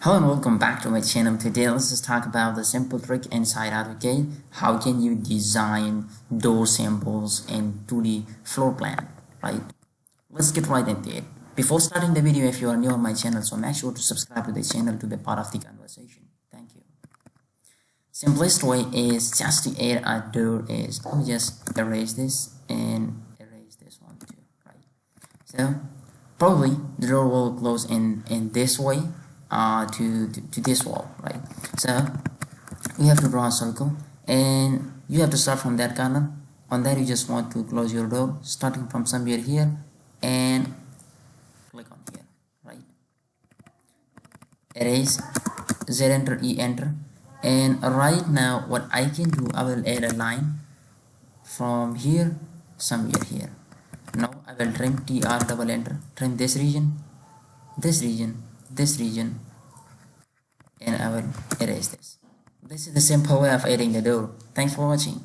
Hello and welcome back to my channel. Today let's just talk about the simple trick inside AutoCAD. How can you design door symbols in 2D floor plan, right? Let's get right into it. Before starting the video, if you are new on my channel, so make sure to subscribe to the channel to be part of the conversation. Thank you. Simplest way is just to add a door is, let me just erase this and erase this one too, right? So probably the door will close in this way to this wall, right? So we have to draw a circle and you have to start from that corner. On that you just want to close your door starting from somewhere here and click on here, right? Erase, Z enter, E enter, and right now what I can do, I will add a line from here somewhere here. Now I will trim, TR double enter, trim this region, this region, this region, and I will erase this. This is the simple way of adding the door. Thanks for watching.